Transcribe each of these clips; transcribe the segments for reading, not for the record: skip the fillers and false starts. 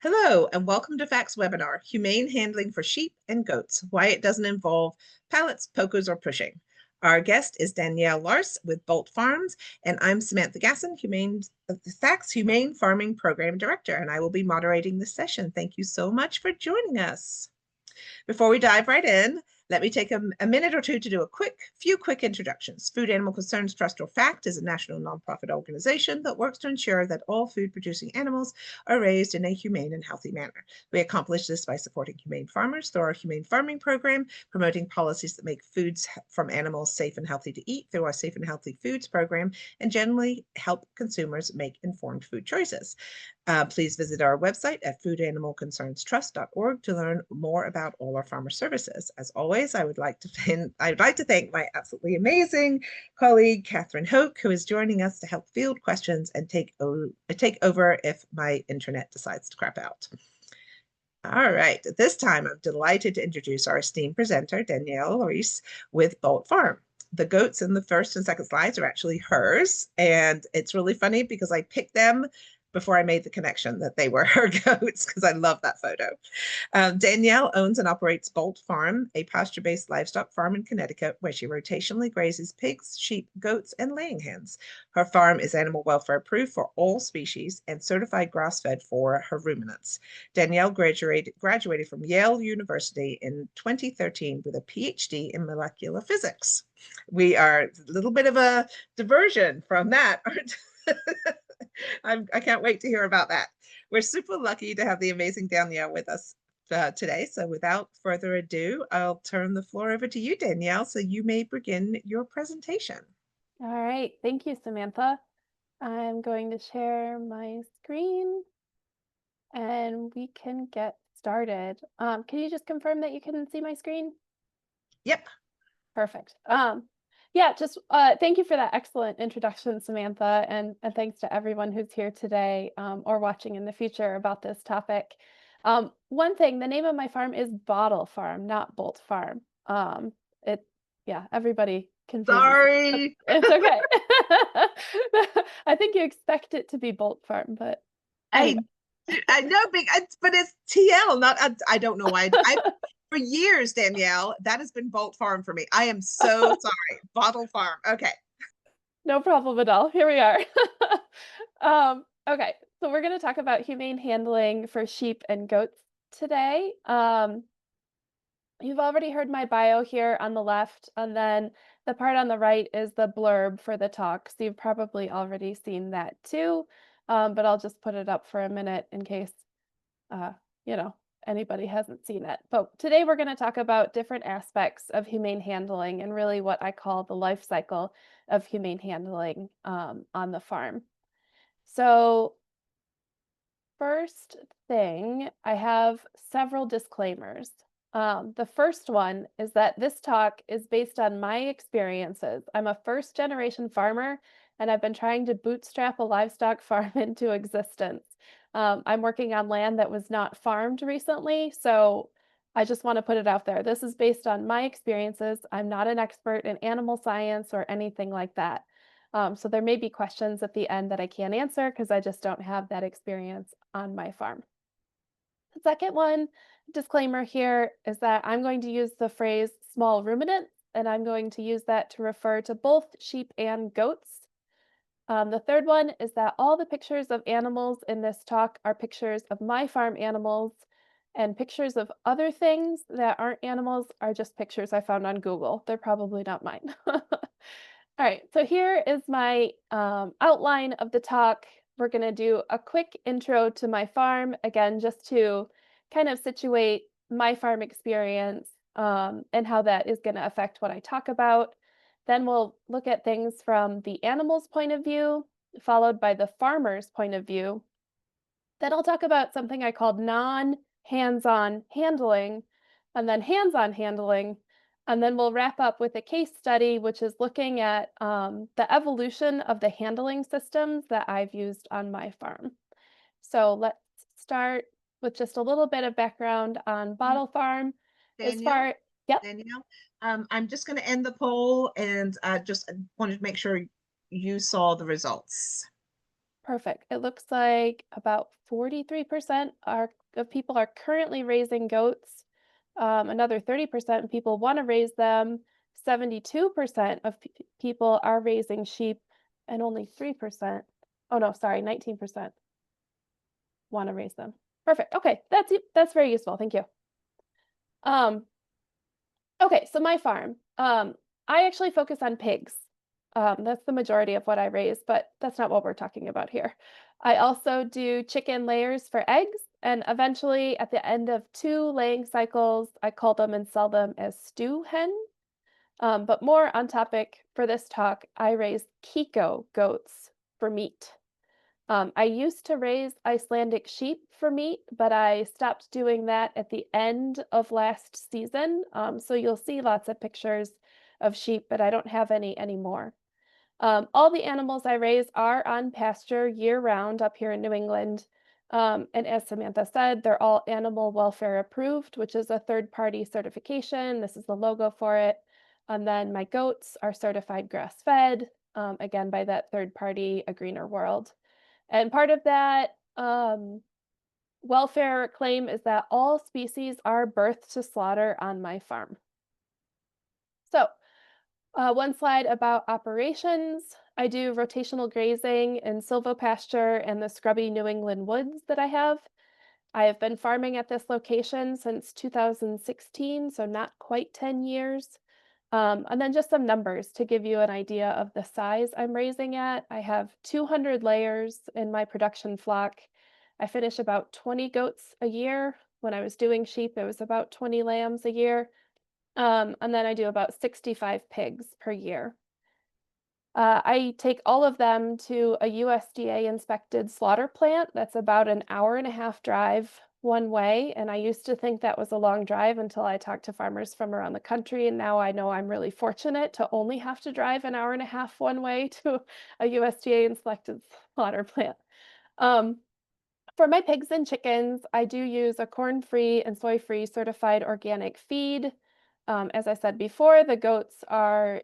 Hello, and welcome to FACT's webinar, Humane Handling for Sheep and Goats, Why It Doesn't Involve Pallets, Pokers, or Pushing. Our guest is Danielle Larese with Bolt Farms, and I'm Samantha Gasson, FACT's Humane Farming Program Director, and I will be moderating this session. Thank you so much for joining us. Before we dive right in, let me take a minute or two to do a few quick introductions. Food Animal Concerns Trust, or FACT, is a national nonprofit organization that works to ensure that all food-producing animals are raised in a humane and healthy manner. We accomplish this by supporting humane farmers through our humane farming program, promoting policies that make foods from animals safe and healthy to eat through our Safe and Healthy Foods program, and generally help consumers make informed food choices. Please visit our website at foodanimalconcernstrust.org to learn more about all our farmer services. As always, I would like to thank my absolutely amazing colleague, Catherine Hoke, who is joining us to help field questions and take over if my internet decides to crap out. All right, at this time, I'm delighted to introduce our esteemed presenter, Danielle Larese with Bolt Farm. The goats in the first and second slides are actually hers, and it's really funny because I picked them before I made the connection that they were her goats, because I love that photo. Danielle owns and operates Bolt Farm, a pasture-based livestock farm in Connecticut, where she rotationally grazes pigs, sheep, goats, and laying hens. Her farm is animal welfare approved for all species and certified grass-fed for her ruminants. Danielle graduated from Yale University in 2013 with a PhD in molecular physics. We are a little bit of a diversion from that. I can't wait to hear about that. We're super lucky to have the amazing Danielle with us today. So without further ado, I'll turn the floor over to you, Danielle, so you may begin your presentation. All right, thank you, Samantha. I'm going to share my screen and we can get started. Can you just confirm that you can see my screen? Yep. Perfect. Yeah, just thank you for that excellent introduction, Samantha, and thanks to everyone who's here today or watching in the future about this topic. One thing, the name of my farm is Bottle Farm, not Bolt Farm. Yeah, everybody confuses it, but Sorry. it's okay. I think you expect it to be Bolt Farm, but anyway. I know, but it's TL, not I don't know why. For years, Danielle, that has been Bolt Farm for me. I am so sorry. Bottle Farm. Okay. No problem at all. Here we are. Okay, so we're going to talk about humane handling for sheep and goats today. You've already heard my bio here on the left, and then the part on the right is the blurb for the talk. So you've probably already seen that too, but I'll just put it up for a minute in case, uh, anybody hasn't seen it. But today we're going to talk about different aspects of humane handling and really what I call the life cycle of humane handling on the farm. So first thing, I have several disclaimers. The first one is that this talk is based on my experiences. I'm a first generation farmer and I've been trying to bootstrap a livestock farm into existence. I'm working on land that was not farmed recently, so I just want to put it out there. This is based on my experiences. I'm not an expert in animal science or anything like that. So there may be questions at the end that I can't answer because I just don't have that experience on my farm. The second one, disclaimer here, is that I'm going to use the phrase small ruminants, and I'm going to use that to refer to both sheep and goats. The third one is that all the pictures of animals in this talk are pictures of my farm animals, and pictures of other things that aren't animals are just pictures I found on Google. They're probably not mine. All right, so here is my outline of the talk. We're going to do a quick intro to my farm, again, just to kind of situate my farm experience and how that is going to affect what I talk about. Then we'll look at things from the animal's point of view, followed by the farmer's point of view. Then I'll talk about something I called non-hands-on handling, and then hands-on handling, and then we'll wrap up with a case study, which is looking at the evolution of the handling systems that I've used on my farm. So let's start with just a little bit of background on Bottle Farm. Danielle, Yep. Danielle, I'm just going to end the poll and just wanted to make sure you saw the results. Perfect. It looks like about 43% of people are currently raising goats. Another 30% people want to raise them. 72% of people are raising sheep, and only 3%, oh no, sorry, 19% want to raise them. Perfect. Okay, that's very useful. Thank you. Um, okay, so my farm. I actually focus on pigs. That's the majority of what I raise, but that's not what we're talking about here. I also do chicken layers for eggs, and eventually, at the end of 2 laying cycles, I cull them and sell them as stew hens. But more on topic for this talk, I raise Kiko goats for meat. I used to raise Icelandic sheep for meat, but I stopped doing that at the end of last season. So you'll see lots of pictures of sheep, but I don't have any anymore. All the animals I raise are on pasture year round up here in New England. And as Samantha said, they're all animal welfare approved, which is a third party certification. This is the logo for it. And then my goats are certified grass fed, again, by that third party, A Greener World. And part of that welfare claim is that all species are birthed to slaughter on my farm. So, one slide about operations. I do rotational grazing in silvopasture and the scrubby New England woods that I have. I have been farming at this location since 2016, so not quite 10 years. And then just some numbers to give you an idea of the size I'm raising at. I have 200 layers in my production flock. I finish about 20 goats a year. When I was doing sheep, it was about 20 lambs a year. And then I do about 65 pigs per year. I take all of them to a USDA inspected slaughter plant that's about an hour and a half drive one way. And I used to think that was a long drive until I talked to farmers from around the country. And now I know I'm really fortunate to only have to drive an hour and a half one way to a USDA inspected slaughter plant. Um, for my pigs and chickens, I do use a corn-free and soy-free certified organic feed. As I said before, the goats are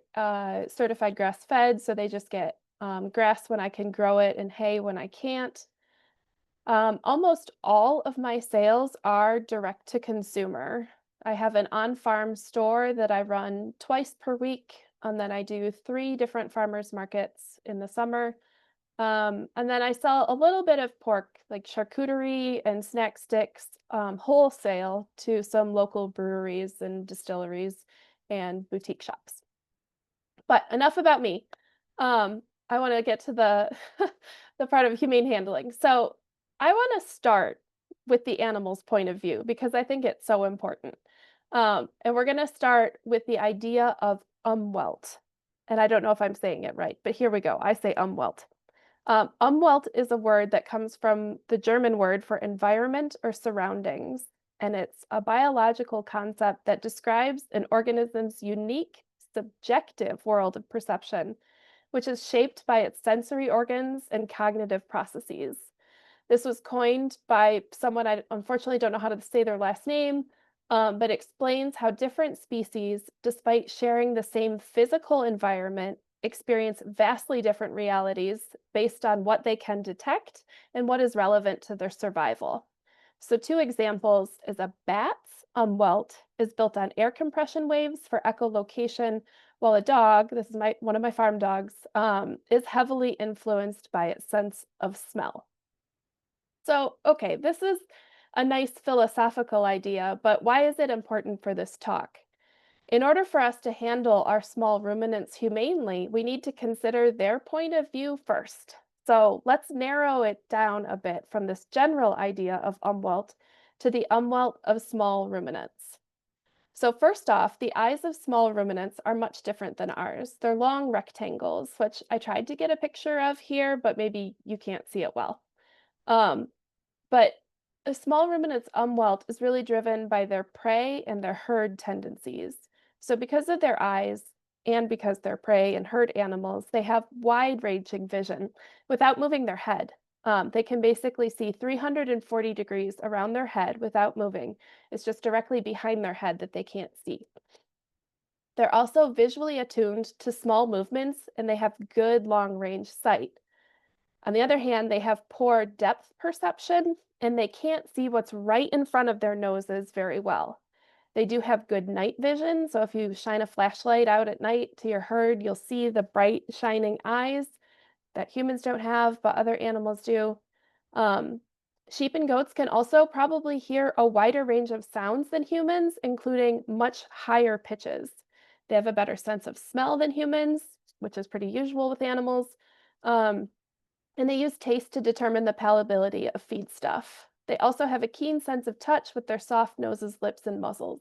certified grass-fed, so they just get grass when I can grow it and hay when I can't. Almost all of my sales are direct to consumer. I have an on-farm store that I run twice per week, and then I do 3 different farmers markets in the summer. And then I sell a little bit of pork, like charcuterie and snack sticks, wholesale to some local breweries and distilleries and boutique shops. But enough about me. I want to get to the the part of humane handling. So I want to start with the animal's point of view because I think it's so important. And we're going to start with the idea of umwelt. And I don't know if I'm saying it right, but here we go. I say umwelt. Umwelt is a word that comes from the German word for environment or surroundings, and it's a biological concept that describes an organism's unique subjective world of perception, which is shaped by its sensory organs and cognitive processes. This was coined by someone I unfortunately don't know how to say their last name, but explains how different species, despite sharing the same physical environment, experience vastly different realities based on what they can detect and what is relevant to their survival. So, 2 examples is a bat's umwelt is built on air compression waves for echolocation, while a dog, this is one of my farm dogs, is heavily influenced by its sense of smell. So, okay, this is a nice philosophical idea, but why is it important for this talk? In order for us to handle our small ruminants humanely, we need to consider their point of view first. So let's narrow it down a bit from this general idea of umwelt to the umwelt of small ruminants. So, first off, the eyes of small ruminants are much different than ours. They're long rectangles, which I tried to get a picture of here, but maybe you can't see it well. Um, but a small ruminant's umwelt is really driven by their prey and their herd tendencies. So, because of their eyes and because they're prey and herd animals, they have wide ranging vision without moving their head. They can basically see 340 degrees around their head without moving. It's just directly behind their head that they can't see. They're also visually attuned to small movements and they have good long range sight. On the other hand, they have poor depth perception and they can't see what's right in front of their noses very well. They do have good night vision, so if you shine a flashlight out at night to your herd, you'll see the bright, shining eyes that humans don't have, but other animals do. Um, Sheep and goats can also probably hear a wider range of sounds than humans, including much higher pitches. They have a better sense of smell than humans, which is pretty usual with animals. Um, and they use taste to determine the palatability of feed stuff. They also have a keen sense of touch with their soft noses, lips, and muzzles.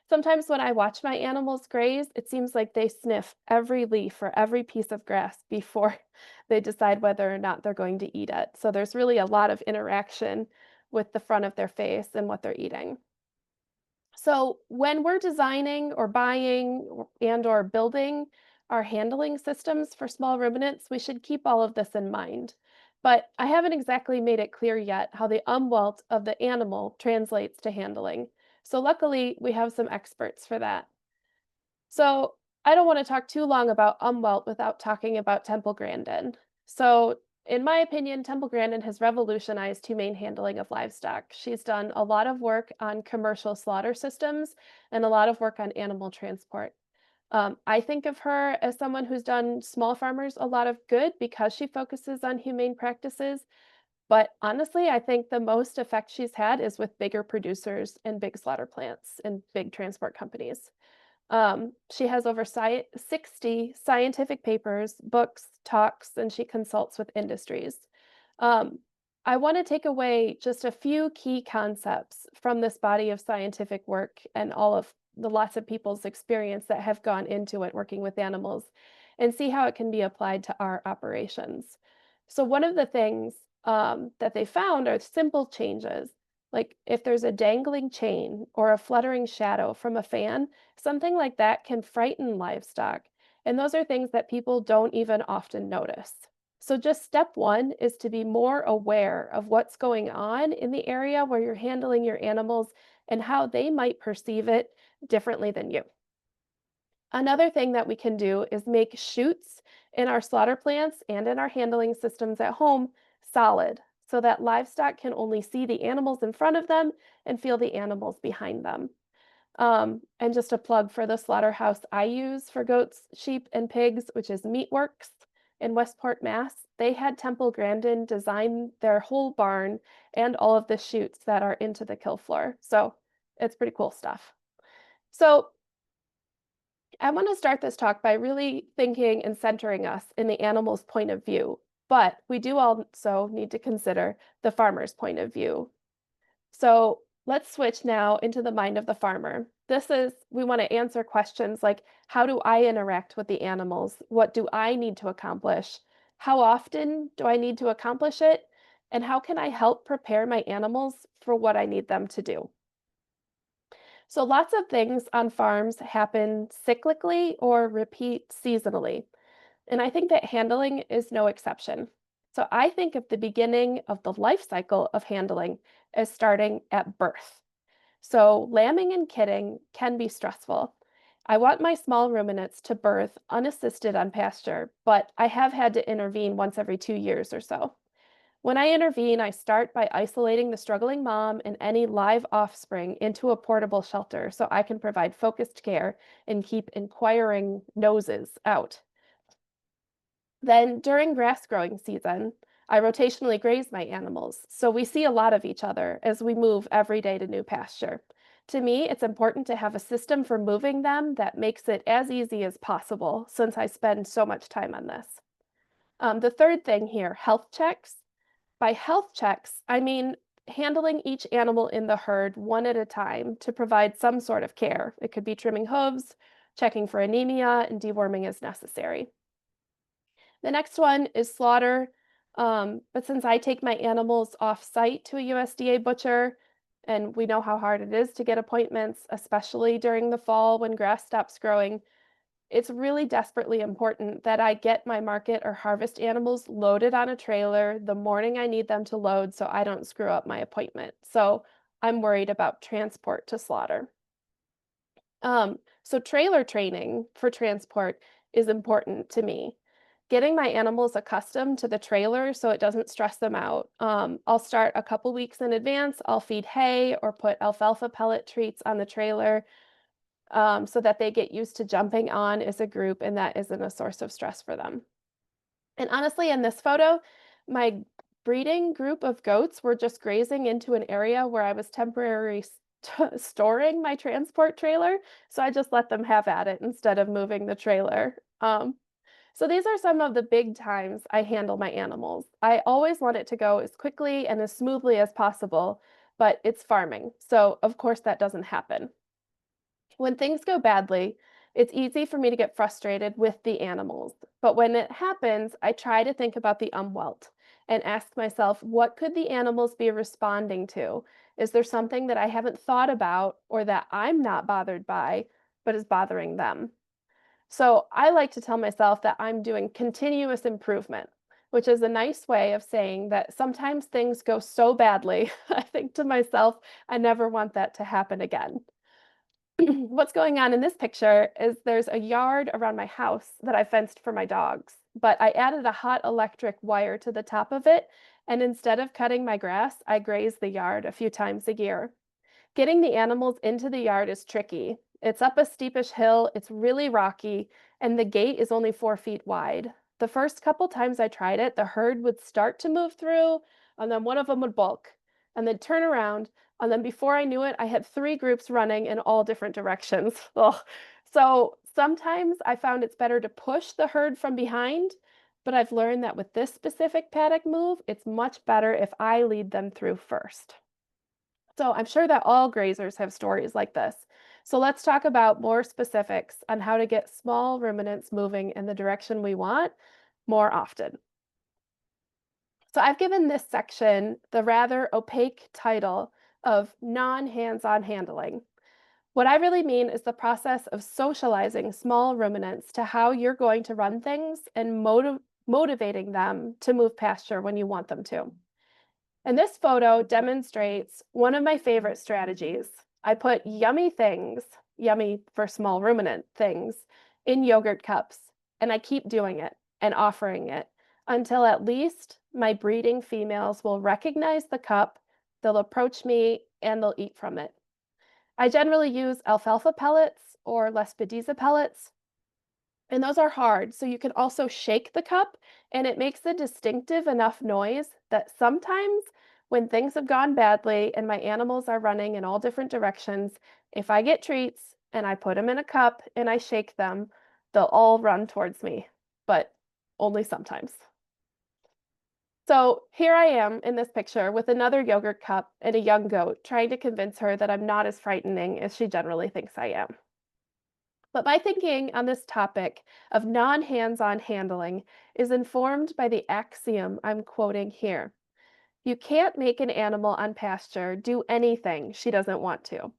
Sometimes when I watch my animals graze, it seems like they sniff every leaf or every piece of grass before they decide whether or not they're going to eat it. So there's really a lot of interaction with the front of their face and what they're eating. So when we're designing or buying or building our handling systems for small ruminants, we should keep all of this in mind. But I haven't exactly made it clear yet how the umwelt of the animal translates to handling. So luckily, we have some experts for that. So I don't want to talk too long about umwelt without talking about Temple Grandin. So in my opinion, Temple Grandin has revolutionized humane handling of livestock. She's done a lot of work on commercial slaughter systems and a lot of work on animal transport. I think of her as someone who's done small farmers a lot of good because she focuses on humane practices. But honestly, I think the most effect she's had is with bigger producers and big slaughter plants and big transport companies. She has over 60 scientific papers, books, talks, and she consults with industries. Um, I want to take away just a few key concepts from this body of scientific work and all of the lots of people's experience that have gone into it working with animals and see how it can be applied to our operations. So, one of the things that they found are simple changes. Like if there's a dangling chain or a fluttering shadow from a fan, something like that can frighten livestock, and those are things that people don't even often notice. So, just step one is to be more aware of what's going on in the area where you're handling your animals and how they might perceive it differently than you. Another thing that we can do is make chutes in our slaughter plants and in our handling systems at home solid so that livestock can only see the animals in front of them and feel the animals behind them. And just a plug for the slaughterhouse I use for goats, sheep, and pigs, which is Meatworks in Westport, Mass. They had Temple Grandin design their whole barn and all of the chutes that are into the kill floor. So it's pretty cool stuff. So I want to start this talk by really thinking and centering us in the animal's point of view. But we do also need to consider the farmer's point of view. So let's switch now into the mind of the farmer. We want to answer questions like how do I interact with the animals? What do I need to accomplish? How often do I need to accomplish it? And how can I help prepare my animals for what I need them to do? So lots of things on farms happen cyclically or repeat seasonally. And I think that handling is no exception. So I think of the beginning of the life cycle of handling as starting at birth. So lambing and kidding can be stressful. I want my small ruminants to birth unassisted on pasture, but I have had to intervene once every 2 years or so. When I intervene, I start by isolating the struggling mom and any live offspring into a portable shelter so I can provide focused care and keep inquiring noses out. Then, during grass growing season, I rotationally graze my animals, so we see a lot of each other as we move every day to new pasture. To me, it's important to have a system for moving them that makes it as easy as possible since I spend so much time on this. The third thing here, health checks. By health checks, I mean handling each animal in the herd one at a time to provide some sort of care. It could be trimming hooves, checking for anemia, and deworming as necessary. The next one is slaughter. But since I take my animals off site to a USDA butcher, and we know how hard it is to get appointments, especially during the fall when grass stops growing, it's really desperately important that I get my market or harvest animals loaded on a trailer the morning I need them to load so I don't screw up my appointment. So I'm worried about transport to slaughter. So trailer training for transport is important to me. getting my animals accustomed to the trailer so it doesn't stress them out. I'll start a couple weeks in advance. I'll feed hay or put alfalfa pellet treats on the trailer so that they get used to jumping on as a group and that isn't a source of stress for them. And honestly, in this photo, my breeding group of goats were just grazing into an area where I was temporarily storing my transport trailer. So I just let them have at it instead of moving the trailer. So these are some of the big times I handle my animals. I always want it to go as quickly and as smoothly as possible, but it's farming. So of course that doesn't happen. When things go badly, it's easy for me to get frustrated with the animals. But when it happens, I try to think about the umwelt and ask myself, what could the animals be responding to? Is there something that I haven't thought about or that I'm not bothered by, but is bothering them? So I like to tell myself that I'm doing continuous improvement, which is a nice way of saying that sometimes things go so badly. I think to myself, I never want that to happen again. What's going on in this picture is there's a yard around my house that I fenced for my dogs, but I added a hot electric wire to the top of it. And instead of cutting my grass, I graze the yard a few times a year. Getting the animals into the yard is tricky. It's up a steepish hill, it's really rocky, and the gate is only 4 feet wide. The first couple times I tried it, the herd would start to move through, and then one of them would balk, and then turn around, and then before I knew it, I had three groups running in all different directions. Ugh. So sometimes I found it's better to push the herd from behind, but I've learned that with this specific paddock move, it's much better if I lead them through first. So I'm sure that all grazers have stories like this. So let's talk about more specifics on how to get small ruminants moving in the direction we want more often. So I've given this section the rather opaque title of non-hands-on handling. What I really mean is the process of socializing small ruminants to how you're going to run things and motivating them to move pasture when you want them to. And this photo demonstrates one of my favorite strategies. I put yummy things, yummy for small ruminant things, in yogurt cups, and I keep doing it and offering it until at least my breeding females will recognize the cup, they'll approach me, and they'll eat from it. I generally use alfalfa pellets or lespedeza pellets, and those are hard, so you can also shake the cup, and it makes a distinctive enough noise that sometimes when things have gone badly and my animals are running in all different directions, if I get treats and I put them in a cup and I shake them, they'll all run towards me, but only sometimes. So here I am in this picture with another yogurt cup and a young goat, trying to convince her that I'm not as frightening as she generally thinks I am. But my thinking on this topic of non hands on handling is informed by the axiom I'm quoting here. You can't make an animal on pasture do anything she doesn't want to.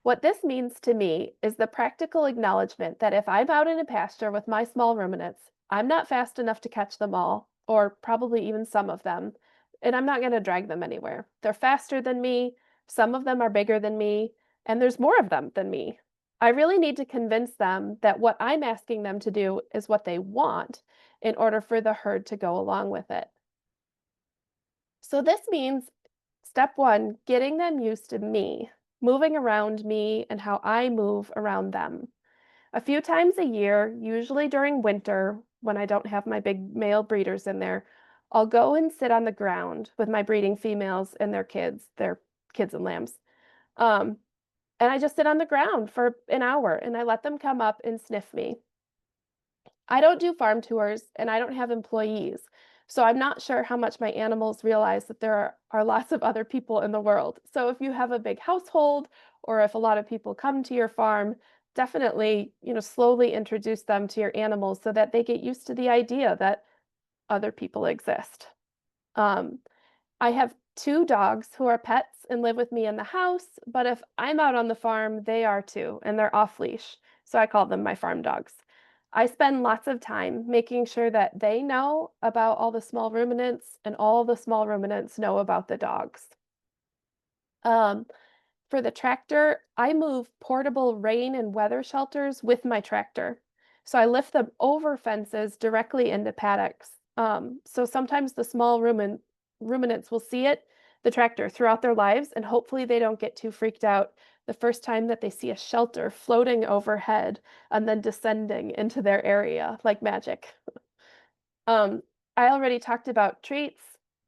What this means to me is the practical acknowledgement that if I'm out in a pasture with my small ruminants, I'm not fast enough to catch them all, or probably even some of them, and I'm not going to drag them anywhere. They're faster than me, some of them are bigger than me, and there's more of them than me. I really need to convince them that what I'm asking them to do is what they want in order for the herd to go along with it. So this means step one, getting them used to me, moving around me and how I move around them. A few times a year, usually during winter when I don't have my big male breeders in there, I'll go and sit on the ground with my breeding females and their kids and lambs. Um, and I just sit on the ground for an hour and I let them come up and sniff me. I don't do farm tours and I don't have employees. So I'm not sure how much my animals realize that there are lots of other people in the world. So if you have a big household or if a lot of people come to your farm, definitely, slowly introduce them to your animals so that they get used to the idea that other people exist. Um, I have two dogs who are pets and live with me in the house, but if I'm out on the farm, they are too, and they're off leash. So I call them my farm dogs. I spend lots of time making sure that they know about all the small ruminants and all the small ruminants know about the dogs. Um, for the tractor, I move portable rain and weather shelters with my tractor. So I lift them over fences directly into paddocks. So sometimes the small ruminants will see the tractor throughout their lives, and hopefully they don't get too freaked out the first time that they see a shelter floating overhead and then descending into their area like magic. Um, I already talked about treats.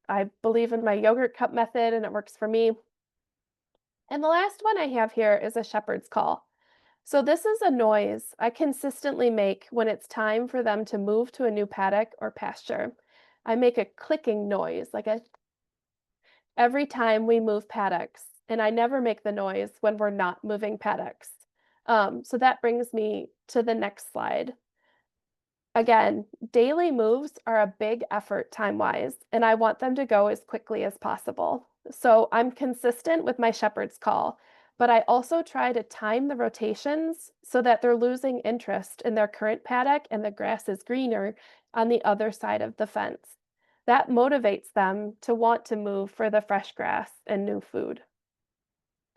I believe in my yogurt cup method and it works for me. And the last one I have here is a shepherd's call. So this is a noise I consistently make when it's time for them to move to a new paddock or pasture. I make a clicking noise, every time we move paddocks, and I never make the noise when we're not moving paddocks. So that brings me to the next slide. Again, daily moves are a big effort time-wise, and I want them to go as quickly as possible. So I'm consistent with my shepherd's call, but I also try to time the rotations so that they're losing interest in their current paddock and the grass is greener on the other side of the fence. That motivates them to want to move for the fresh grass and new food.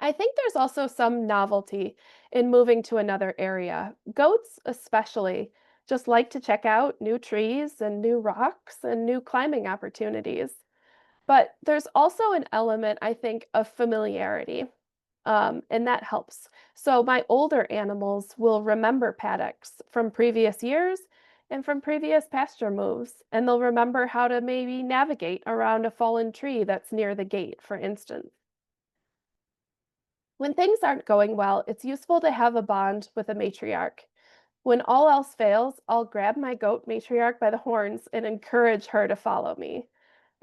I think there's also some novelty in moving to another area. Goats, especially, just like to check out new trees and new rocks and new climbing opportunities. But there's also an element, I think, of familiarity, and that helps. So my older animals will remember paddocks from previous years and from previous pasture moves, and they'll remember how to maybe navigate around a fallen tree that's near the gate, for instance. When things aren't going well, it's useful to have a bond with a matriarch. When all else fails, I'll grab my goat matriarch by the horns and encourage her to follow me.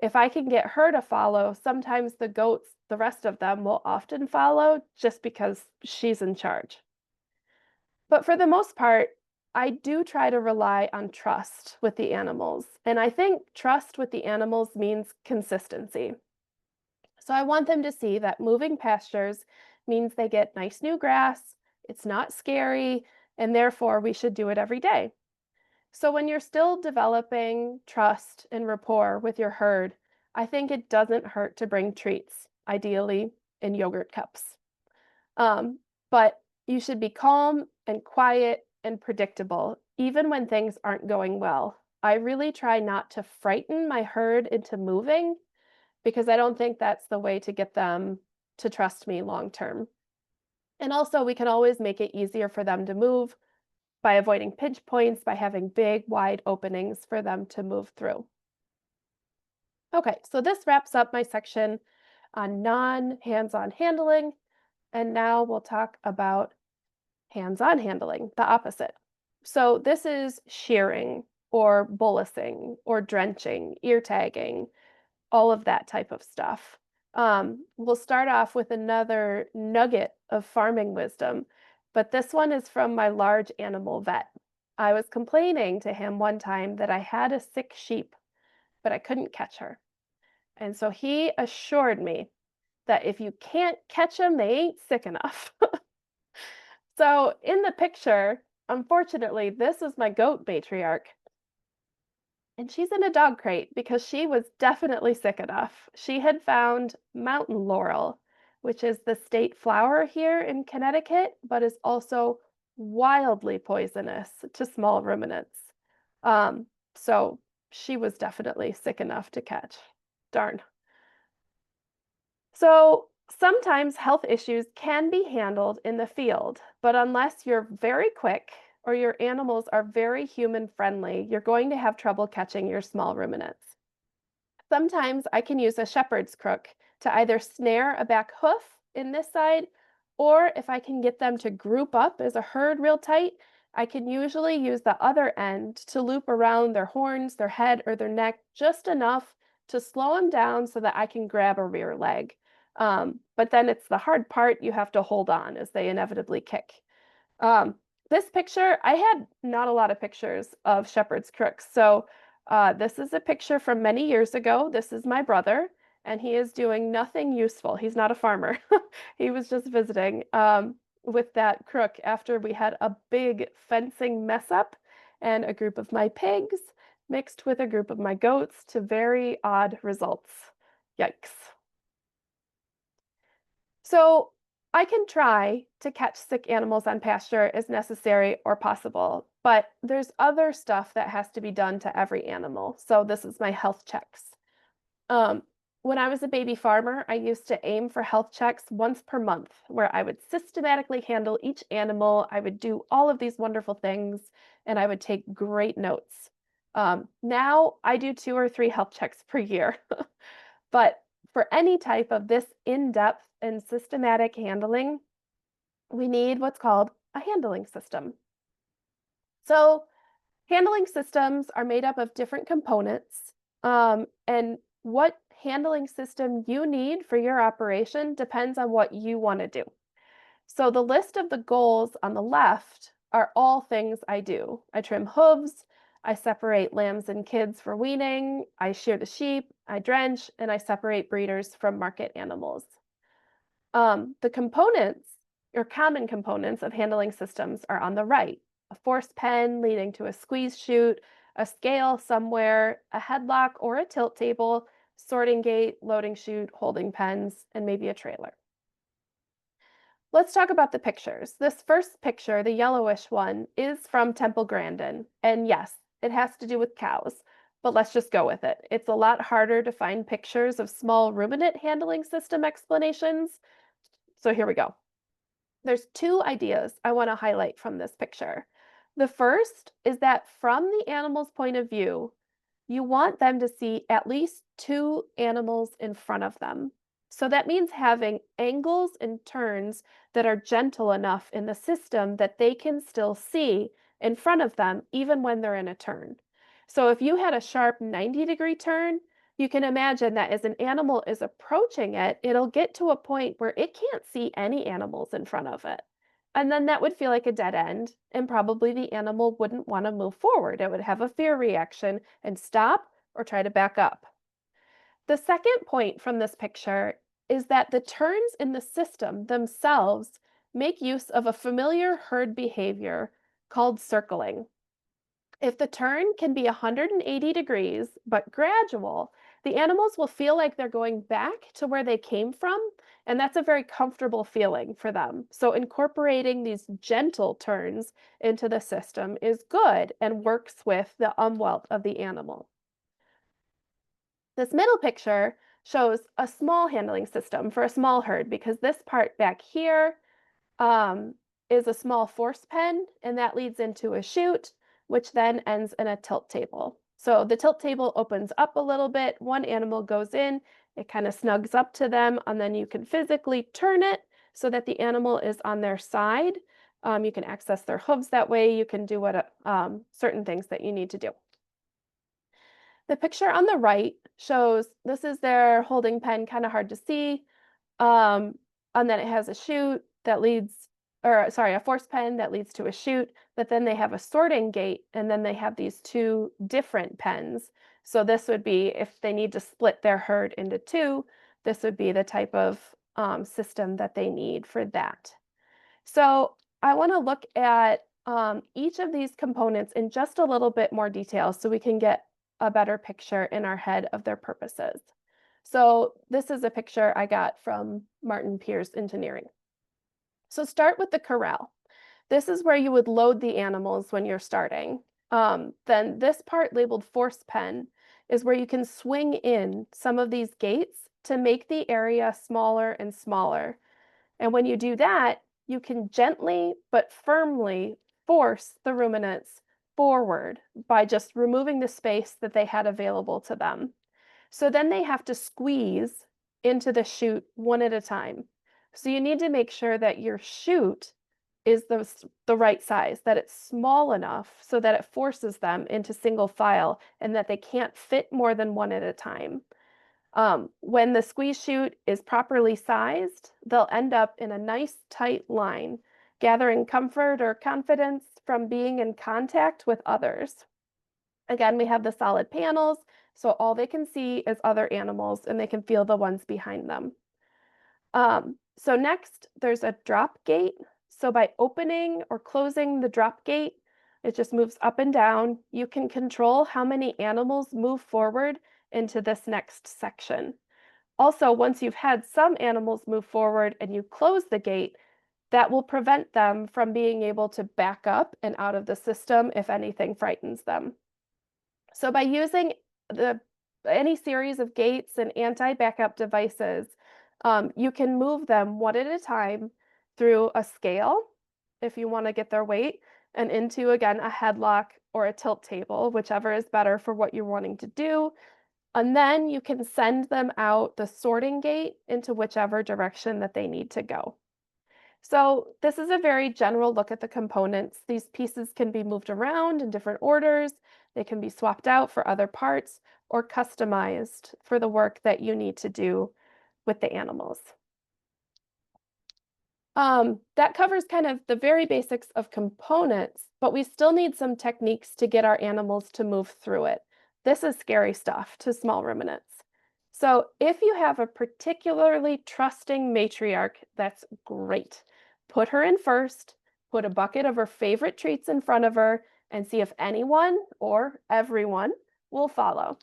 If I can get her to follow, sometimes the goats, the rest of them, will often follow just because she's in charge. But for the most part, I do try to rely on trust with the animals. And I think trust with the animals means consistency. So I want them to see that moving pastures means they get nice new grass, it's not scary, and therefore we should do it every day. So when you're still developing trust and rapport with your herd, I think it doesn't hurt to bring treats, ideally in yogurt cups. Um, but you should be calm and quiet and predictable, even when things aren't going well. I really try not to frighten my herd into moving because I don't think that's the way to get them to trust me long term. And also, we can always make it easier for them to move by avoiding pinch points, by having big, wide openings for them to move through. Okay, so this wraps up my section on non hands on handling. And now we'll talk about hands on handling, the opposite. So, this is shearing or bolusing or drenching, ear tagging, all of that type of stuff. We'll start off with another nugget of farming wisdom, but this one is from my large animal vet. I was complaining to him one time that I had a sick sheep, but I couldn't catch her. And so he assured me that if you can't catch them, they ain't sick enough. So in the picture, unfortunately, this is my goat matriarch. And she's in a dog crate because she was definitely sick enough. She had found mountain laurel, which is the state flower here in Connecticut, but is also wildly poisonous to small ruminants. So she was definitely sick enough to catch. Darn. So sometimes health issues can be handled in the field, but unless you're very quick or your animals are very human friendly, you're going to have trouble catching your small ruminants. Sometimes I can use a shepherd's crook to either snare a back hoof in this side, or if I can get them to group up as a herd real tight, I can usually use the other end to loop around their horns, their head, or their neck just enough to slow them down so that I can grab a rear leg. But then it's the hard part you have to hold on as they inevitably kick. Um, this picture, I had not a lot of pictures of shepherd's crooks. So this is a picture from many years ago. This is my brother, and he is doing nothing useful. He's not a farmer. He was just visiting with that crook after we had a big fencing mess up and a group of my pigs mixed with a group of my goats to very odd results. Yikes. So I can try to catch sick animals on pasture as necessary or possible, but there's other stuff that has to be done to every animal. So this is my health checks. Um, when I was a baby farmer, I used to aim for health checks once per month, where I would systematically handle each animal. I would do all of these wonderful things, and I would take great notes. Now I do 2 or 3 health checks per year. But for any type of this in-depth and systematic handling, we need what's called a handling system. So, handling systems are made up of different components, and what handling system you need for your operation depends on what you want to do. So, the list of the goals on the left are all things I do. I trim hooves, I separate lambs and kids for weaning, I shear the sheep, I drench, and I separate breeders from market animals. The components or common components of handling systems are on the right: a force pen leading to a squeeze chute, a scale somewhere, a headlock or a tilt table, sorting gate, loading chute, holding pens, and maybe a trailer. Let's talk about the pictures. This first picture, the yellowish one, is from Temple Grandin. And yes, it has to do with cows, but let's just go with it. It's a lot harder to find pictures of small ruminant handling system explanations. So here we go. There's 2 ideas I want to highlight from this picture. The first is that from the animal's point of view, you want them to see at least 2 animals in front of them. So that means having angles and turns that are gentle enough in the system that they can still see in front of them even when they're in a turn. So if you had a sharp 90-degree turn, you can imagine that as an animal is approaching it, it'll get to a point where it can't see any animals in front of it. And then that would feel like a dead end, and probably the animal wouldn't want to move forward. It would have a fear reaction and stop or try to back up. The second point from this picture is that the turns in the system themselves make use of a familiar herd behavior called circling. If the turn can be 180 degrees, but gradual, the animals will feel like they're going back to where they came from, and that's a very comfortable feeling for them. So, incorporating these gentle turns into the system is good and works with the umwelt of the animal. This middle picture shows a small handling system for a small herd because this part back here um, is a small force pen, and that leads into a chute, which then ends in a tilt table. So the tilt table opens up a little bit, one animal goes in, it kind of snugs up to them, and then you can physically turn it so that the animal is on their side. You can access their hooves that way. You can do what certain things that you need to do. The picture on the right shows this is their holding pen, kind of hard to see. Um, and then it has a chute that leads, or sorry, a force pen that leads to a chute, but then they have a sorting gate, and then they have these 2 different pens. So this would be if they need to split their herd into 2, this would be the type of system that they need for that. So I want to look at each of these components in just a little bit more detail so we can get a better picture in our head of their purposes. So this is a picture I got from Martin Pierce Engineering. So start with the corral. This is where you would load the animals when you're starting. Then this part labeled force pen is where you can swing in some of these gates to make the area smaller and smaller. And when you do that, you can gently but firmly force the ruminants forward by just removing the space that they had available to them. So then they have to squeeze into the chute one at a time. So you need to make sure that your chute is the right size, that it's small enough so that it forces them into single file and that they can't fit more than one at a time. When the squeeze chute is properly sized, they'll end up in a nice tight line, gathering comfort or confidence from being in contact with others. Again, we have the solid panels, so all they can see is other animals and they can feel the ones behind them. So next, there's a drop gate. So by opening or closing the drop gate, it just moves up and down. You can control how many animals move forward into this next section. Also, once you've had some animals move forward and you close the gate, that will prevent them from being able to back up and out of the system if anything frightens them. So by using the any series of gates and anti-backup devices, you can move them one at a time through a scale if you want to get their weight, and into again a headlock or a tilt table, whichever is better for what you're wanting to do. And then you can send them out the sorting gate into whichever direction that they need to go. So this is a very general look at the components. These pieces can be moved around in different orders. They can be swapped out for other parts or customized for the work that you need to do with the animals. That covers kind of the very basics of components, but we still need some techniques to get our animals to move through it. This is scary stuff to small ruminants. So if you have a particularly trusting matriarch, that's great. Put her in first, put a bucket of her favorite treats in front of her, and see if anyone or everyone will follow.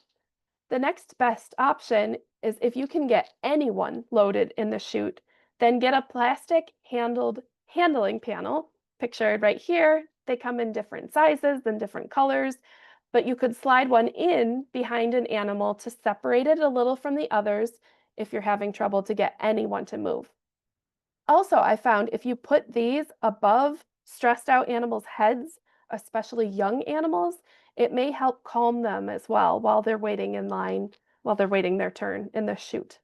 The next best option is if you can get anyone loaded in the chute, then get a plastic handled handling panel, pictured right here. They come in different sizes and different colors, but you could slide one in behind an animal to separate it a little from the others if you're having trouble to get anyone to move. Also, I found if you put these above stressed out animals' heads, especially young animals, it may help calm them as well while they're waiting in line, while they're waiting their turn in the chute.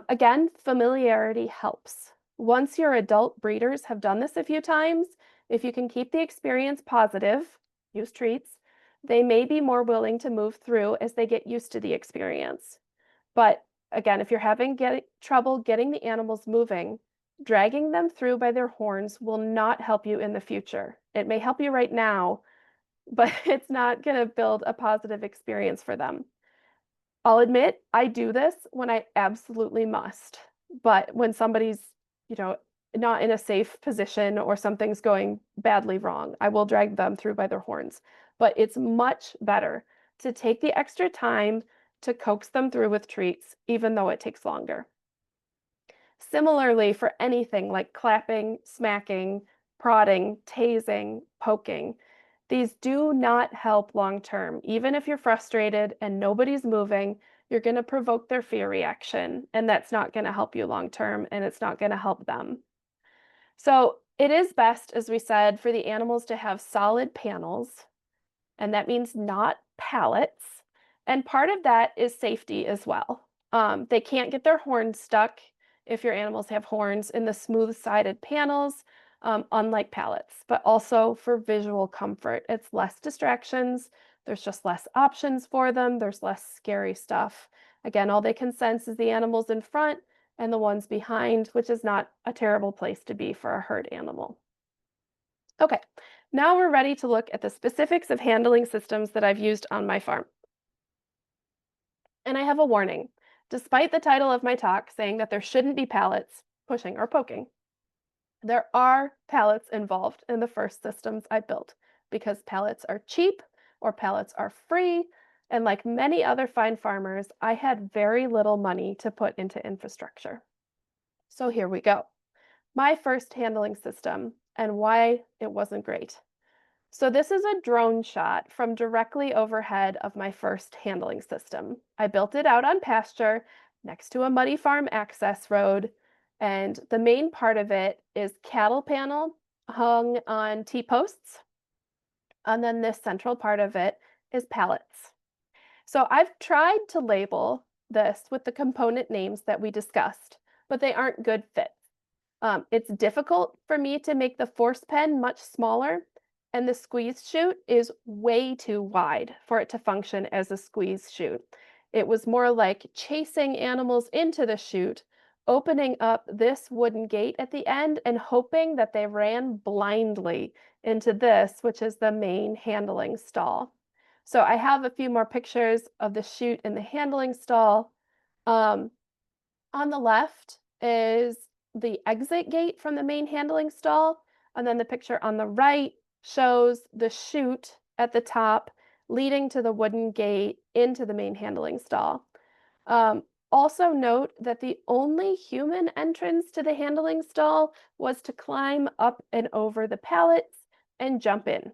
Again, familiarity helps. Once your adult breeders have done this a few times, if you can keep the experience positive, use treats, they may be more willing to move through as they get used to the experience. But again, if you're having trouble getting the animals moving, dragging them through by their horns will not help you in the future. It may help you right now, but it's not going to build a positive experience for them. I'll admit I do this when I absolutely must. But when somebody's, you know, not in a safe position or something's going badly wrong, I will drag them through by their horns. But it's much better to take the extra time to coax them through with treats, even though it takes longer. Similarly, for anything like clapping, smacking, prodding, tasing, poking, these do not help long term. Even if you're frustrated and nobody's moving, you're going to provoke their fear reaction, and that's not going to help you long term, and it's not going to help them. So, it is best, as we said, for the animals to have solid panels, and that means not pallets. And part of that is safety as well. They can't get their horns stuck if your animals have horns in the smooth-sided panels, unlike pallets, but also for visual comfort. It's less distractions. There's just less options for them. There's less scary stuff. Again, all they can sense is the animals in front and the ones behind, which is not a terrible place to be for a herd animal. Okay, now we're ready to look at the specifics of handling systems that I've used on my farm. And I have a warning. Despite the title of my talk saying that there shouldn't be pallets, pushing or poking, there are pallets involved in the first systems I built because pallets are cheap or pallets are free. And like many other fine farmers, I had very little money to put into infrastructure. So here we go. My first handling system and why it wasn't great. So this is a drone shot from directly overhead of my first handling system. I built it out on pasture next to a muddy farm access road, and the main part of it is cattle panel hung on T-posts, and then this central part of it is pallets. So I've tried to label this with the component names that we discussed, but they aren't good fits. It's difficult for me to make the force pen much smaller, and the squeeze chute is way too wide for it to function as a squeeze chute. It was more like chasing animals into the chute, opening up this wooden gate at the end, and hoping that they ran blindly into this, which is the main handling stall. So I have a few more pictures of the chute in the handling stall. Um, on the left is the exit gate from the main handling stall, and then the picture on the right shows the chute at the top leading to the wooden gate into the main handling stall. Also note that the only human entrance to the handling stall was to climb up and over the pallets and jump in.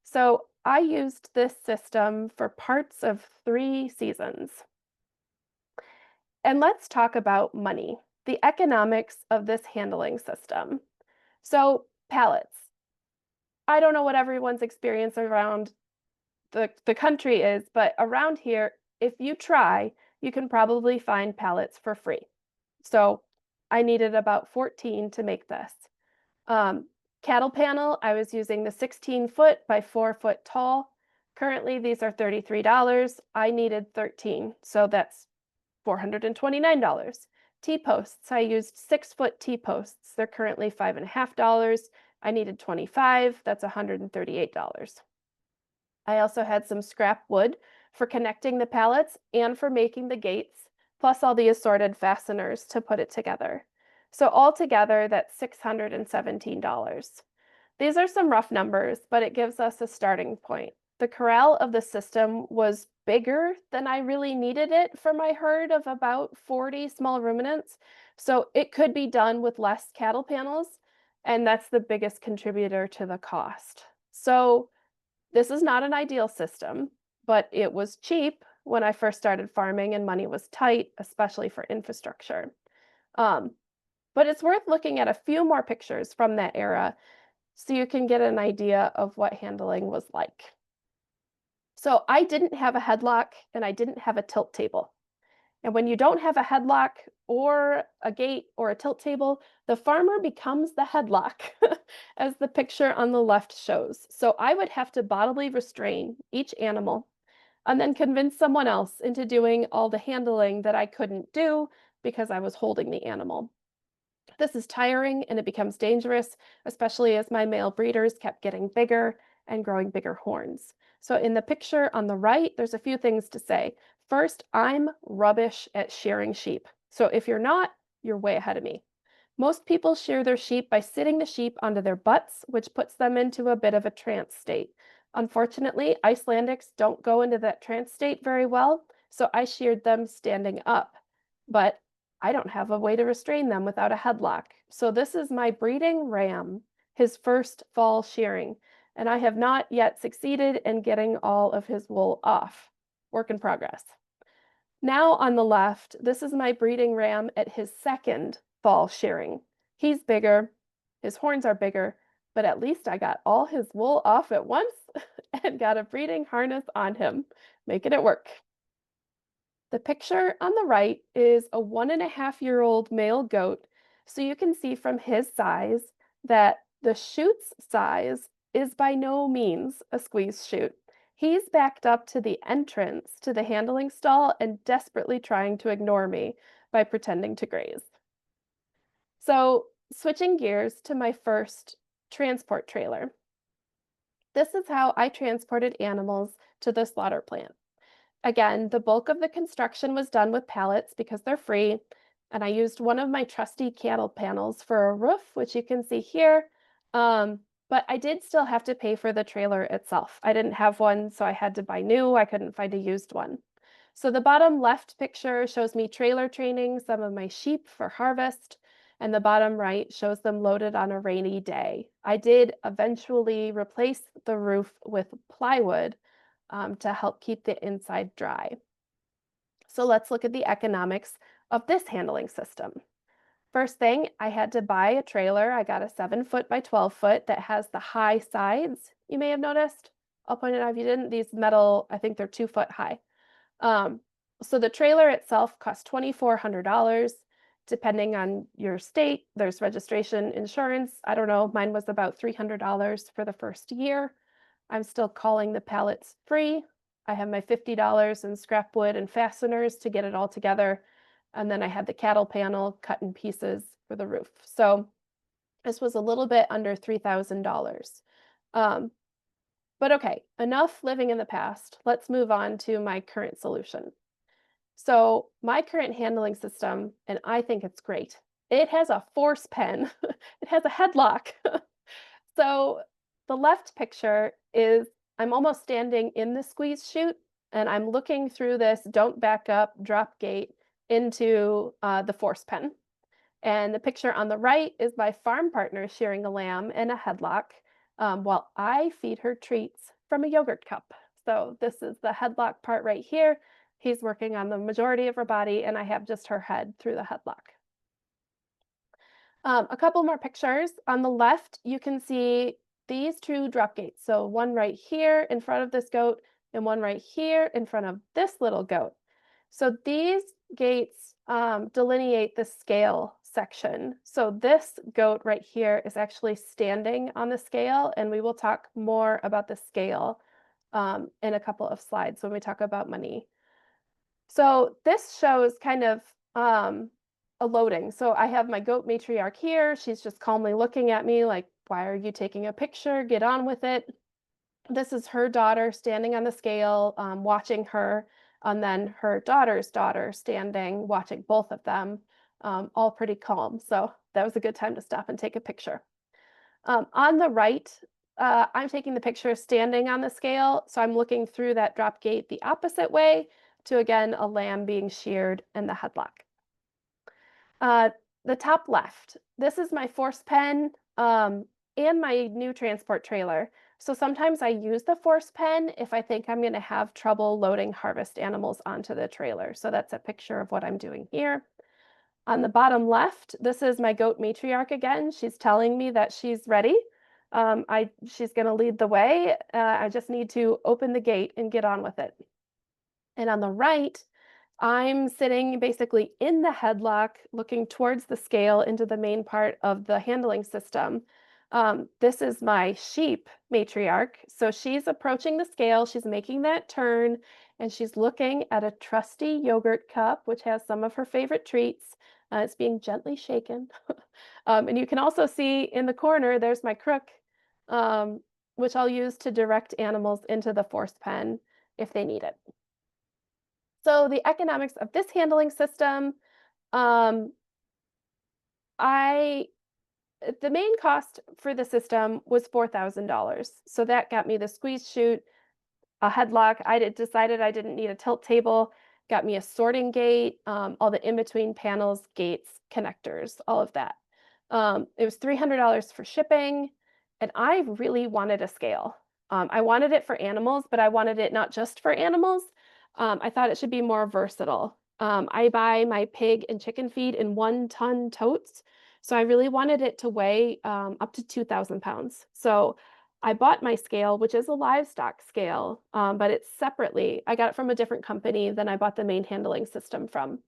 So I used this system for parts of 3 seasons. And let's talk about money, the economics of this handling system. So, pallets. I don't know what everyone's experience around the country is, but around here, if you try, you can probably find pallets for free. So, I needed about 14 to make this. Um, Cattle panel, I was using the 16-foot by 4-foot tall. Currently, these are $33. I needed 13, so that's $429. T-posts, I used 6-foot T-posts. They're currently $5.50. I needed 25. That's $138. I also had some scrap wood for connecting the pallets and for making the gates, plus all the assorted fasteners to put it together. So altogether, that's $617. These are some rough numbers, but it gives us a starting point. The corral of the system was bigger than I really needed it for my herd of about 40 small ruminants, so it could be done with less cattle panels, and that's the biggest contributor to the cost. So this is not an ideal system, but it was cheap when I first started farming and money was tight, especially for infrastructure. Um, but it's worth looking at a few more pictures from that era so you can get an idea of what handling was like. So I didn't have a headlock and I didn't have a tilt table. And when you don't have a headlock or a gate or a tilt table, the farmer becomes the headlock, as the picture on the left shows. So I would have to bodily restrain each animal and then convince someone else into doing all the handling that I couldn't do because I was holding the animal. This is tiring and it becomes dangerous, especially as my male breeders kept getting bigger and growing bigger horns. So, in the picture on the right, there's a few things to say. First, I'm rubbish at shearing sheep. So, if you're not, you're way ahead of me. Most people shear their sheep by sitting the sheep onto their butts, which puts them into a bit of a trance state. Unfortunately, Icelandics don't go into that trance state very well, so I sheared them standing up. But I don't have a way to restrain them without a headlock. So this is my breeding ram, his first fall shearing, and I have not yet succeeded in getting all of his wool off. Work in progress. Now on the left, this is my breeding ram at his second fall shearing. He's bigger, his horns are bigger, but at least I got all his wool off at once and got a breeding harness on him, making it work. The picture on the right is a 1.5-year-old male goat, so you can see from his size that the chute's size is by no means a squeeze chute. He's backed up to the entrance to the handling stall and desperately trying to ignore me by pretending to graze. So, switching gears to my first transport trailer. This is how I transported animals to the slaughter plant. Again, the bulk of the construction was done with pallets because they're free, and I used one of my trusty cattle panels for a roof, which you can see here. But I did still have to pay for the trailer itself. I didn't have one, so I had to buy new. I couldn't find a used one. So the bottom left picture shows me trailer training some of my sheep for harvest, and the bottom right shows them loaded on a rainy day. I did eventually replace the roof with plywood to help keep the inside dry. So let's look at the economics of this handling system. First thing, I had to buy a trailer. I got a 7-foot by 12-foot that has the high sides, you may have noticed. I'll point it out if you didn't. These metal, I think they're 2 foot high. Um, so the trailer itself costs $2,400. Depending on your state, there's registration, insurance. I don't know. Mine was about $300 for the first year. I'm still calling the pallets free. I have my $50 in scrap wood and fasteners to get it all together. And then I had the cattle panel cut in pieces for the roof. So this was a little bit under $3,000. Um, but okay, enough living in the past. Let's move on to my current solution. So my current handling system, and I think it's great. It has a force pen. It has a headlock. So the left picture is I'm almost standing in the squeeze chute and I'm looking through this don't back up, drop gate into the force pen. And the picture on the right is my farm partner shearing a lamb in a headlock while I feed her treats from a yogurt cup. So this is the headlock part right here. He's working on the majority of her body, and I have just her head through the headlock. A couple more pictures. On the left, you can see these two drop gates. So one right here in front of this goat and one right here in front of this little goat. So these gates delineate the scale section. So this goat right here is actually standing on the scale, and we will talk more about the scale in a couple of slides when we talk about money. So this shows kind of a loading. So I have my goat matriarch here. She's just calmly looking at me like, why are you taking a picture? Get on with it. This is her daughter standing on the scale, watching her, and then her daughter's daughter standing, watching both of them, all pretty calm. So that was a good time to stop and take a picture. On the right, I'm taking the picture standing on the scale. So I'm looking through that drop gate the opposite way to again a lamb being sheared in the headlock. Uh, the top left, this is my force pen and my new transport trailer. So sometimes I use the force pen if I think I'm going to have trouble loading harvest animals onto the trailer. So that's a picture of what I'm doing here. On the bottom left, this is my goat matriarch again. She's telling me that she's ready. She's going to lead the way. I just need to open the gate and get on with it. And on the right, I'm sitting basically in the headlock, looking towards the scale into the main part of the handling system. This is my sheep matriarch. So she's approaching the scale, she's making that turn, and she's looking at a trusty yogurt cup, which has some of her favorite treats. It's being gently shaken. And you can also see in the corner, there's my crook, um, which I'll use to direct animals into the force pen if they need it. So the economics of this handling system, um, I the main cost for the system was $4,000. So that got me the squeeze chute, a headlock. Decided I didn't need a tilt table. Got me a sorting gate, all the in between panels, gates, connectors, all of that. It was $300 for shipping, and I really wanted a scale. I wanted it for animals, but I wanted it not just for animals. I thought it should be more versatile. I buy my pig and chicken feed in 1 ton totes, so I really wanted it to weigh up to 2,000 pounds. So I bought my scale, which is a livestock scale, but it's separately. I got it from a different company than I bought the main handling system from.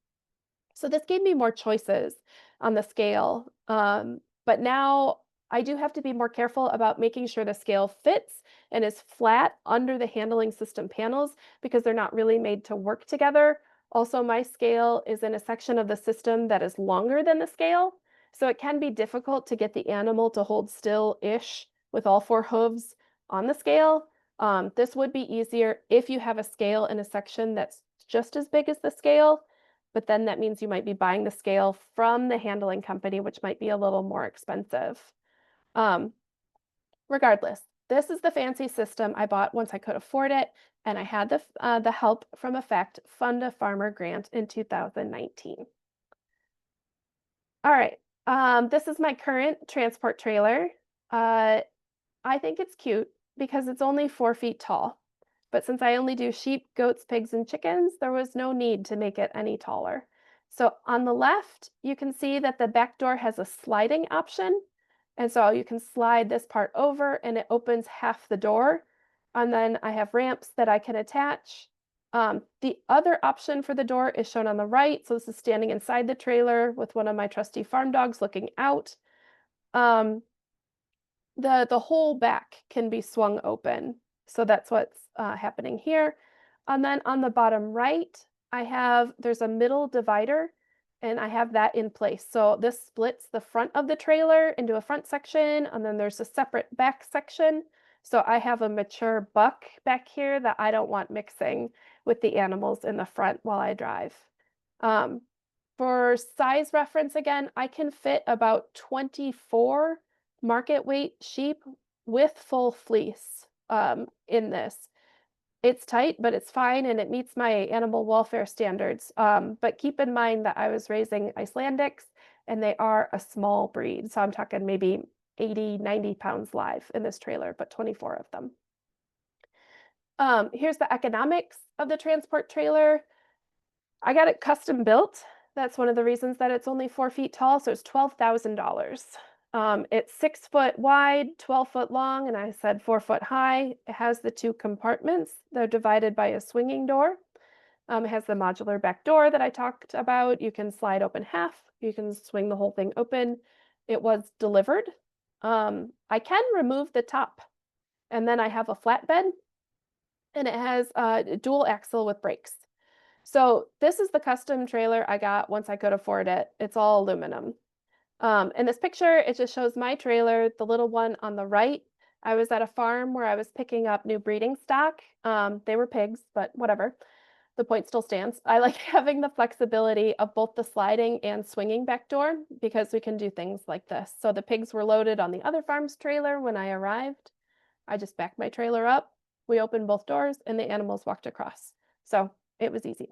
So this gave me more choices on the scale. But now I do have to be more careful about making sure the scale fits and is flat under the handling system panels because they're not really made to work together. Also, my scale is in a section of the system that is longer than the scale. So it can be difficult to get the animal to hold still-ish with all four hooves on the scale. This would be easier if you have a scale in a section that's just as big as the scale, but then that means you might be buying the scale from the handling company, which might be a little more expensive. Um, Regardless, this is the fancy system I bought once I could afford it, and I had the help from Effect Fund a Farmer grant in 2019. All right, this is my current transport trailer. Uh, I think it's cute because it's only 4 feet tall. But since I only do sheep, goats, pigs, and chickens, there was no need to make it any taller. So on the left, you can see that the back door has a sliding option. And so you can slide this part over and it opens half the door. And then I have ramps that I can attach. The other option for the door is shown on the right. So this is standing inside the trailer with one of my trusty farm dogs looking out. Um, the whole back can be swung open. So that's what's happening here. And then on the bottom right, there's a middle divider and I have that in place. So this splits the front of the trailer into a front section and then there's a separate back section. So I have a mature buck back here that I don't want mixing with the animals in the front while I drive. Um, for size reference again, I can fit about 24 market weight sheep with full fleece in this. It's tight, but it's fine and it meets my animal welfare standards. But keep in mind that I was raising Icelandics and they are a small breed. So I'm talking maybe 80, 90 pounds live in this trailer, but 24 of them. Here's the economics of the transport trailer. I got it custom built. That's one of the reasons that it's only 4 feet tall. So it's $12,000. It's 6 foot wide, 12 foot long, and I said 4 foot high. It has the two compartments. They're divided by a swinging door. It has the modular back door that I talked about. You can slide open half. You can swing the whole thing open. It was delivered. I can remove the top, and then I have a flatbed, and it has a dual axle with brakes. So this is the custom trailer I got once I could afford it. It's all aluminum. In this picture, it just shows my trailer, the little one on the right. I was at a farm where I was picking up new breeding stock. They were pigs, but whatever. The point still stands. I like having the flexibility of both the sliding and swinging back door because we can do things like this. So the pigs were loaded on the other farm's trailer when I arrived. I just backed my trailer up. We opened both doors and the animals walked across. So it was easy.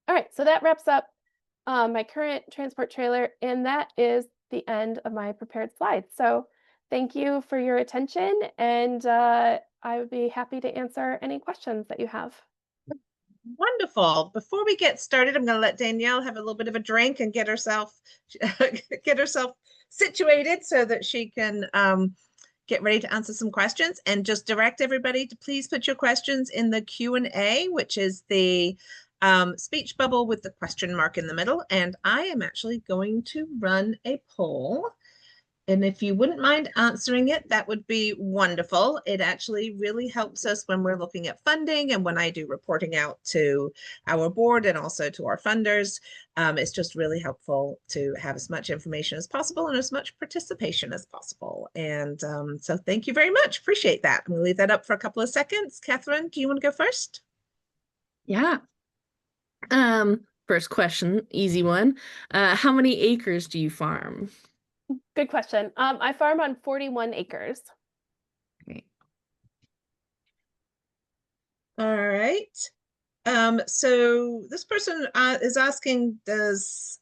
All right, so that wraps up my current transport trailer, and that is the end of my prepared slides. So thank you for your attention, and I would be happy to answer any questions that you have. Wonderful. Before we get started, I'm going to let Danielle have a little bit of a drink and get herself get herself situated so that she can get ready to answer some questions, and just direct everybody to please put your questions in the Q&A, which is the speech bubble with the question mark in the middle. And I am actually going to run a poll. And if you wouldn't mind answering it, that would be wonderful. It actually really helps us when we're looking at funding and when I do reporting out to our board and also to our funders. It's just really helpful to have as much information as possible and as much participation as possible. And so thank you very much. Appreciate that. I'm going to leave that up for a couple of seconds. Catherine, do you want to go first? Yeah. First question, easy one. How many acres do you farm? Good question. I farm on 41 acres. Great. All right. So this person is asking, does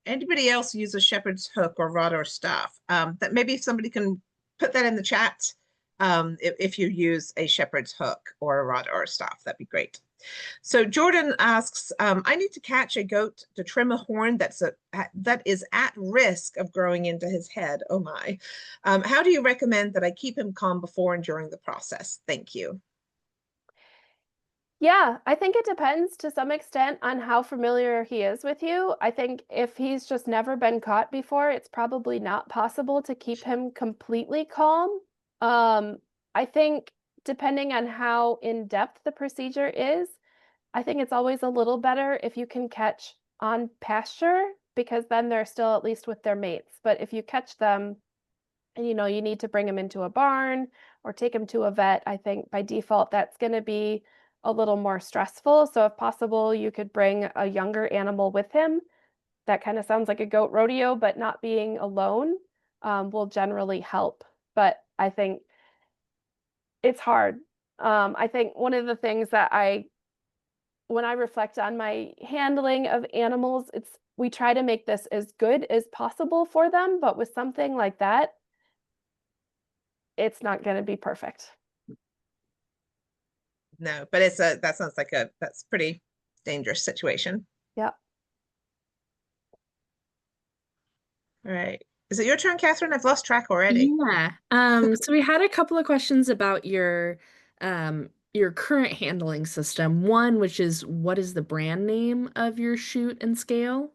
anybody else use a shepherd's hook or rod or staff? That maybe somebody can put that in the chat. If you use a shepherd's hook or a rod or a staff, that'd be great. So Jordan asks, I need to catch a goat to trim a horn that is at risk of growing into his head. Oh my. How do you recommend that I keep him calm before and during the process? Thank you. Yeah, I think it depends to some extent on how familiar he is with you. I think if he's just never been caught before, it's probably not possible to keep him completely calm. Um, I think depending on how in-depth the procedure is, I think it's always a little better if you can catch on pasture because then they're still at least with their mates. But if you catch them and you need to bring them into a barn or take them to a vet, I think by default that's going to be a little more stressful. So if possible, you could bring a younger animal with him. That kind of sounds like a goat rodeo, but not being alone will generally help. But I think it's hard. I think one of the things that when I reflect on my handling of animals, we try to make this as good as possible for them, but with something like that, it's not going to be perfect. No, but that sounds like that's pretty dangerous situation. Yeah. All right. Is it your turn, Catherine? I've lost track already. Yeah. So we had a couple of questions about your current handling system. One, which is what is the brand name of your chute and scale?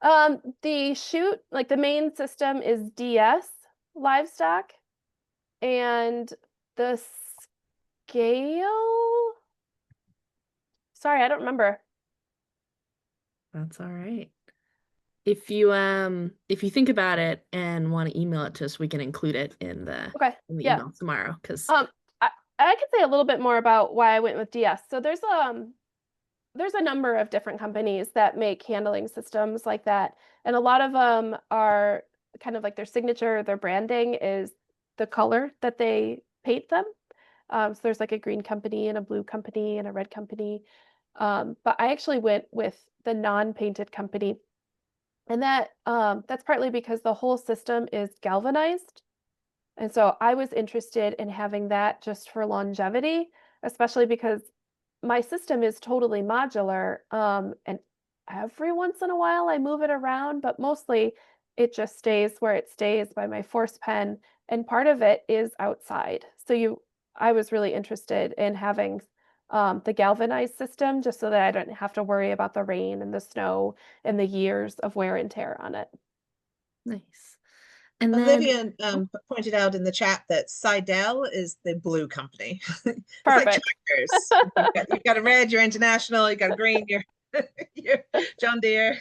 The chute, like the main system is DS livestock, and the scale, sorry, I don't remember. That's all right. If you think about it and want to email it to us, we can include it in the Okay. Yeah. email tomorrow because I, I could say a little bit more about why I went with DS. So there's a number of different companies that make handling systems like that, and a lot of them are kind of like their signature, their branding is the color that they paint them. So there's like a green company and a blue company and a red company. But I actually went with the non-painted company. And that's partly because the whole system is galvanized. And so I was interested in having that just for longevity, especially because my system is totally modular. And every once in a while I move it around, but mostly it just stays where it stays by my force pen. And part of it is outside. I was really interested in having the galvanized system just so that I don't have to worry about the rain and the snow and the years of wear and tear on it. Nice. And then, Olivia pointed out in the chat that Seidel is the blue company. It's like Perfect. tractors. You've got a red, you're International, you got a green, you're John Deere.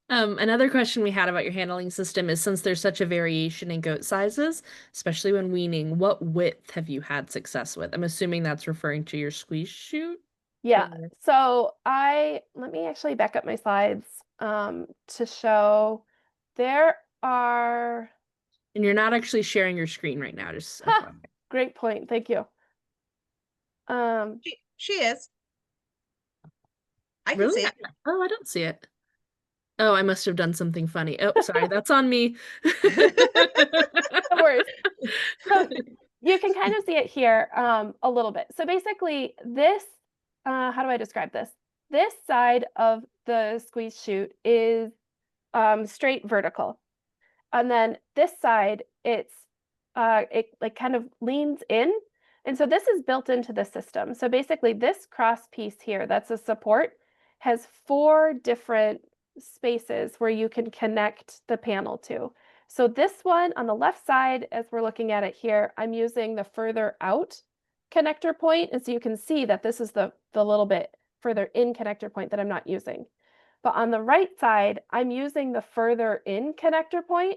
another question we had about your handling system is, since there's such a variation in goat sizes, especially when weaning, what width have you had success with? I'm assuming that's referring to your squeeze chute. Yeah. Or- So let me actually back up my slides to show there are, And you're not actually sharing your screen right now, just FYI. great point. Thank you. She is. I can Really? see it. Oh, I don't see it. Oh, I must have done something funny. Oh, sorry, that's on me. No worries. So you can kind of see it here a little bit. So basically this, how do I describe this? This side of the squeeze chute is straight vertical. And then this side, it like kind of leans in. And so this is built into the system. So basically this cross piece here, that's a support, has 4 different spaces where you can connect the panel to. So this one on the left side, as we're looking at it here, I'm using the further out connector point. And so you can see that this is the little bit further in connector point that I'm not using. But on the right side, I'm using the further in connector point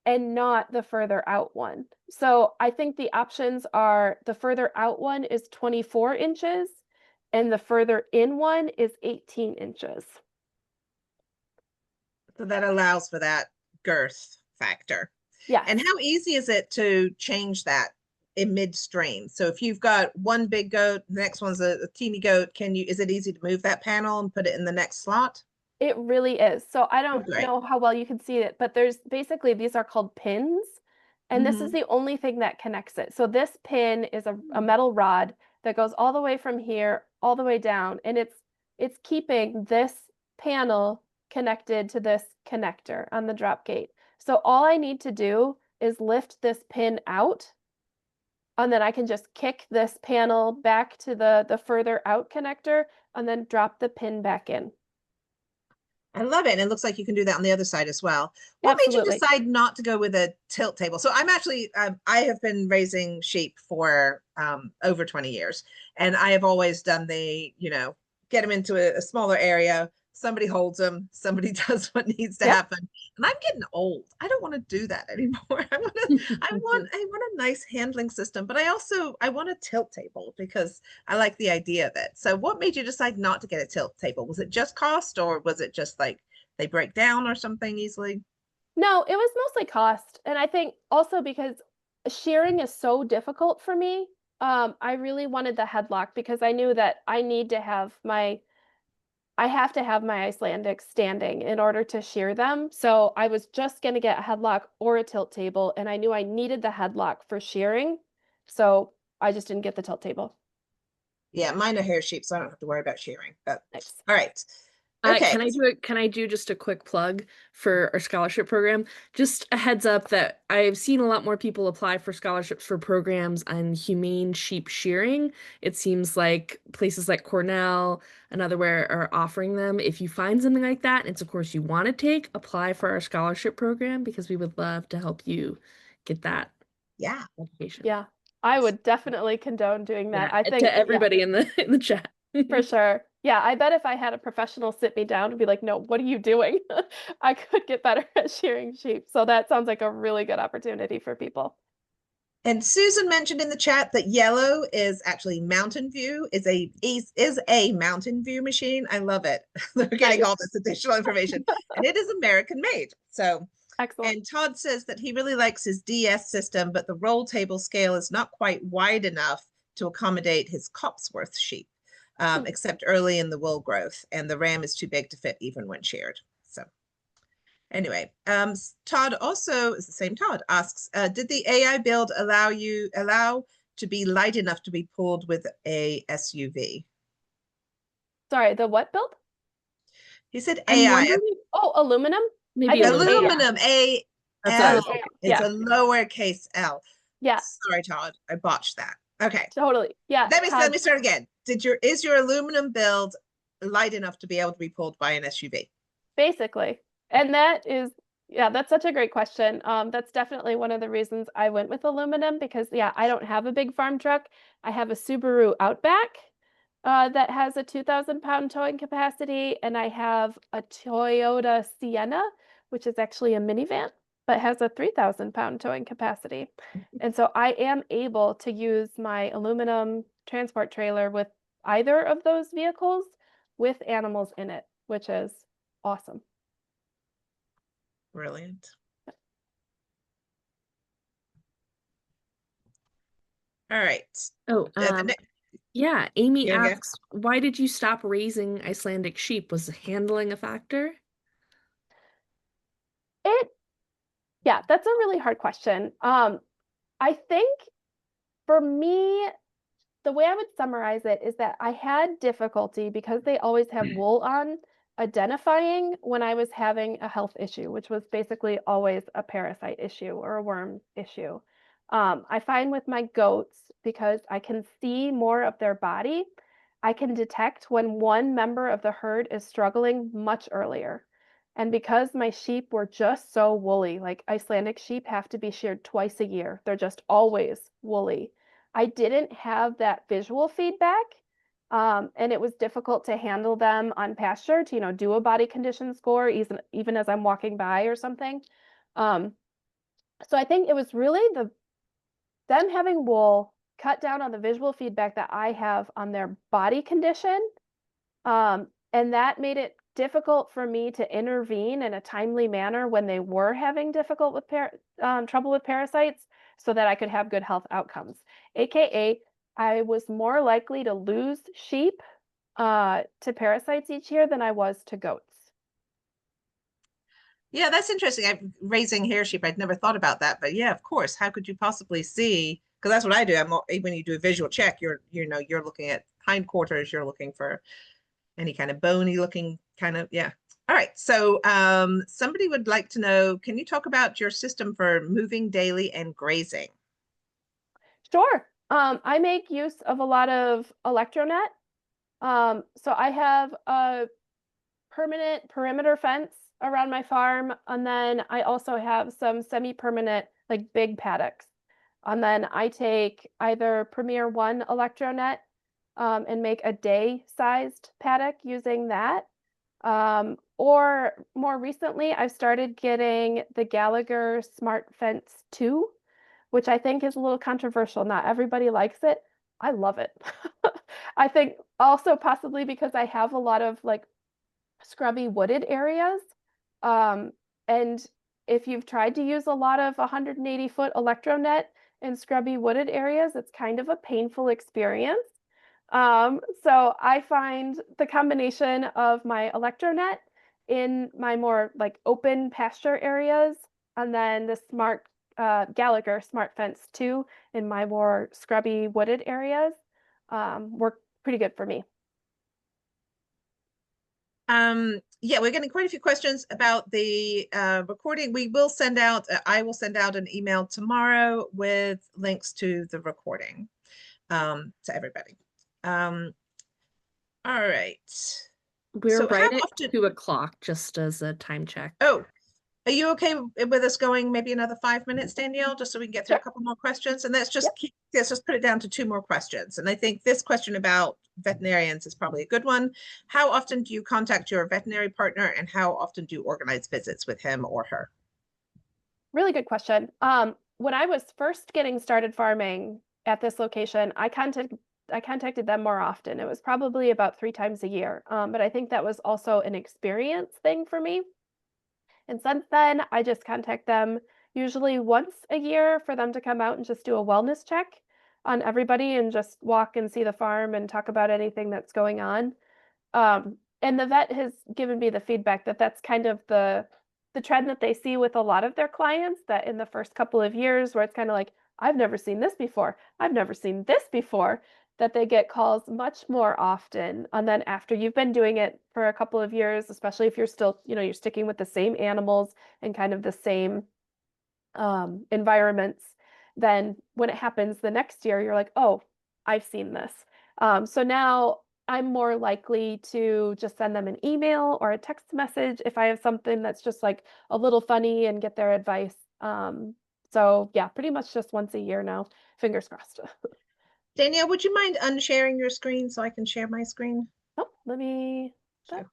and not the further out one. So I think the options are the further out one is 24 inches and the further in one is 18 inches. So that allows for that girth factor. Yeah. And how easy is it to change that in midstream? So if you've got one big goat, the next one's a teeny goat, is it easy to move that panel and put it in the next slot? It really is. So I Oh, don't great. know how well you can see it, but there's basically, these are called pins. And this is the only thing that connects it. So this pin is a metal rod that goes all the way from here, all the way down. And it's keeping this panel connected to this connector on the drop gate. So all I need to do is lift this pin out. And then I can just kick this panel back to the further out connector and then drop the pin back in. I love it. And it looks like you can do that on the other side as well. What made you Absolutely. decide not to go with a tilt table? So I'm actually, I have been raising sheep for over 20 years. And I have always done get them into a smaller area. Somebody holds them. Somebody does what needs to happen. And I'm getting old. I don't want to do that anymore. I want a nice handling system, but I want a tilt table because I like the idea of it. So what made you decide not to get a tilt table? Was it just cost, or was it just like they break down or something easily? No, it was mostly cost. And I think also because shearing is so difficult for me, I really wanted the headlock because I knew that I have to have my Icelandic standing in order to shear them. So I was just going to get a headlock or a tilt table, and I knew I needed the headlock for shearing. So I just didn't get the tilt table. Yeah, mine are hair sheep, so I don't have to worry about shearing. But Nice. all right. Okay. Can I do just a quick plug for our scholarship program? Just a heads up that I've seen a lot more people apply for scholarships for programs on humane sheep shearing. It seems like places like Cornell and otherwhere are offering them. If you find something like that, and it's a course you want to take, apply for our scholarship program because we would love to help you get that education. Yeah, I would definitely condone doing that. Yeah, I think to everybody in the chat. for sure. Yeah, I bet if I had a professional sit me down and be like, no, what are you doing? I could get better at shearing sheep. So that sounds like a really good opportunity for people. And Susan mentioned in the chat that yellow is actually Mountain View, is a Mountain View machine. I love it. They're getting all this additional information, and it is American made. So Excellent. And Todd says that he really likes his DS system, but the roll table scale is not quite wide enough to accommodate his Copsworth sheep, Hmm. except early in the wool growth, and the ram is too big to fit even when sheared. So anyway, Todd also is the same Todd asks, did the AI build allow to be light enough to be pulled with a SUV? Sorry, the what build? He said I'm AI. wondering, Oh, aluminum? I maybe think aluminum. Aluminum, A That's what I L. was thinking. It's Yeah. a lowercase L. Yeah, Sorry, Todd. I botched that. Okay. totally. Yeah, Let Todd, me start again. Is your aluminum build light enough to be able to be pulled by an SUV? basically. And that is, yeah, that's such a great question. That's definitely one of the reasons I went with aluminum because, yeah, I don't have a big farm truck. I have a Subaru Outback that has a 2,000-pound towing capacity, and I have a Toyota Sienna, which is actually a minivan, but has a 3,000-pound towing capacity. And so I am able to use my aluminum transport trailer with either of those vehicles with animals in it, which is awesome. Brilliant. All right. Oh, The yeah. Amy Yeah, yeah. asks, why did you stop raising Icelandic sheep? Was handling a factor? It, yeah, that's a really hard question. I think for me, the way I would summarize it is that I had difficulty because they always have wool on identifying when I was having a health issue, which was basically always a parasite issue or a worm issue. I find with my goats, because I can see more of their body, I can detect when one member of the herd is struggling much earlier. And because my sheep were just so woolly, like Icelandic sheep have to be sheared twice a year, they're just always woolly. I didn't have that visual feedback, and it was difficult to handle them on pasture to, do a body condition score, even as I'm walking by or something. Um, so I think it was really them having wool cut down on the visual feedback that I have on their body condition, and that made it difficult for me to intervene in a timely manner when they were having difficult with trouble with parasites so that I could have good health outcomes. AKA, I was more likely to lose sheep to parasites each year than I was to goats. Yeah, that's interesting. I'm raising hair sheep. I'd never thought about that, but yeah, of course. How could you possibly see? Because that's what I do. When you do a visual check, you're looking at hindquarters. You're looking for any kind of bony looking kind of, yeah. All right. So somebody would like to know, can you talk about your system for moving daily and grazing? Sure. I make use of a lot of electronet. So I have a permanent perimeter fence around my farm, and then I also have some semi-permanent, like big paddocks. And then I take either Premier One electronet and make a day-sized paddock using that. Or more recently, I've started getting the Gallagher Smart Fence 2, which I think is a little controversial. Not everybody likes it. I love it. I think also possibly because I have a lot of like scrubby wooded areas. Um, and if you've tried to use a lot of 180-foot electronet in scrubby wooded areas, it's kind of a painful experience. So I find the combination of my electronet in my more like open pasture areas, and then the smart Gallagher Smart Fence 2 in my more scrubby wooded areas work pretty good for me. Yeah, we're getting quite a few questions about the recording. I will send out an email tomorrow with links to the recording to everybody. All right. We're So how right at often, 2 o'clock, just as a time check. oh, are you okay with us going maybe another 5 minutes, Danielle, just so we can get through a Sure. couple more questions? And Yep. let's just put it down to two more questions. And I think this question about veterinarians is probably a good one. How often do you contact your veterinary partner, and how often do you organize visits with him or her? Really good question. When I was first getting started farming at this location, I contacted them more often. It was probably about 3 times a year. But I think that was also an experience thing for me. And since then, I just contact them usually once a year for them to come out and just do a wellness check on everybody and just walk and see the farm and talk about anything that's going on. And the vet has given me the feedback that that's kind of the trend that they see with a lot of their clients, that in the first couple of years where it's kind of like, I've never seen this before. I've never seen this before, that they get calls much more often. And then after you've been doing it for a couple of years, especially if you're still, you're sticking with the same animals and kind of the same environments, then when it happens the next year, you're like, oh, I've seen this. So now I'm more likely to just send them an email or a text message if I have something that's just like a little funny and get their advice. So yeah, pretty much just once a year now. Fingers crossed. Danielle, would you mind unsharing your screen so I can share my screen? Oh, let me. Sure.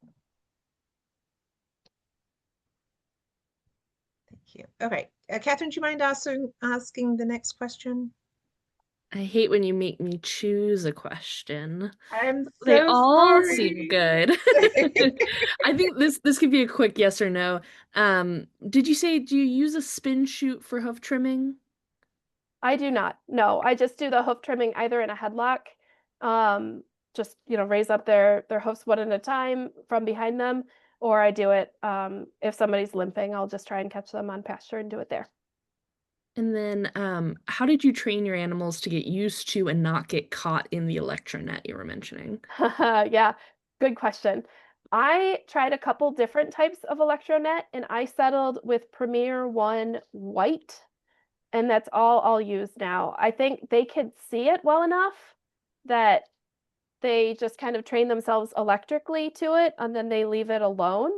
Thank you. Okay. Catherine, do you mind asking the next question? I hate when you make me choose a question. I'm They so all seem sorry. good. I think this could be a quick yes or no. Did you say, do you use a spin chute for hoof trimming? I do not. No, I just do the hoof trimming either in a headlock, just raise up their hoofs one at a time from behind them, or I do it if somebody's limping, I'll just try and catch them on pasture and do it there. And then, how did you train your animals to get used to and not get caught in the electronet you were mentioning? Yeah, good question. I tried a couple different types of electronet and I settled with Premier One White, and that's all I'll use now. I think they could see it well enough that they just kind of train themselves electrically to it and then they leave it alone.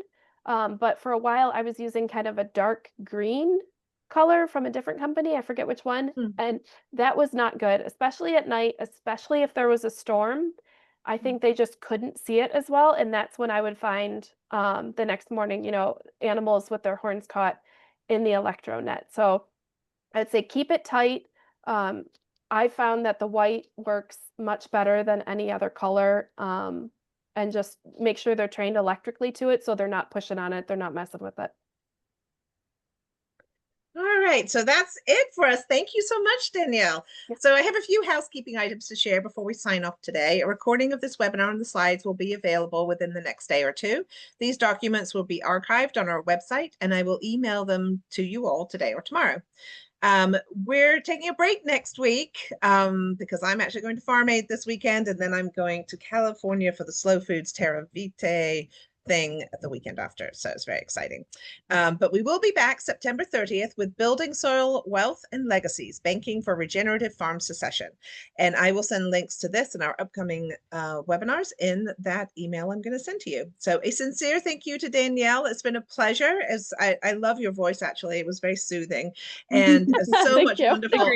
But for a while, I was using kind of a dark green color from a different company. I forget which one. And that was not good, especially at night, especially if there was a storm. I think they just couldn't see it as well. And that's when I would find the next morning, animals with their horns caught in the electro net. So I'd say keep it tight. Um, I found that the white works much better than any other color. And just make sure they're trained electrically to it so they're not pushing on it, they're not messing with it. All right, so that's it for us. Thank you so much, Danielle. Yeah. So I have a few housekeeping items to share before we sign off today. A recording of this webinar and the slides will be available within the next day or two. These documents will be archived on our website, and I will email them to you all today or tomorrow. We're taking a break next week because I'm actually going to Farm Aid this weekend, and then I'm going to California for the Slow Foods Terra Vitae thing the weekend after. So it's very exciting. But we will be back September 30th with Building Soil Wealth and Legacies, Banking for Regenerative Farm Succession. And I will send links to this and our upcoming webinars in that email I'm going to send to you. So a sincere thank you to Danielle. It's been a pleasure. As I love your voice, actually. It was very soothing. And so much wonderful,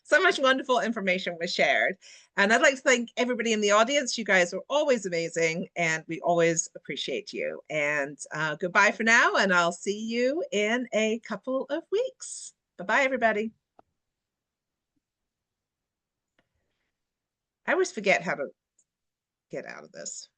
so much wonderful information was shared. And I'd like to thank everybody in the audience. You guys are always amazing, and we always appreciate you. And goodbye for now, and I'll see you in a couple of weeks. Bye-bye, everybody. I always forget how to get out of this.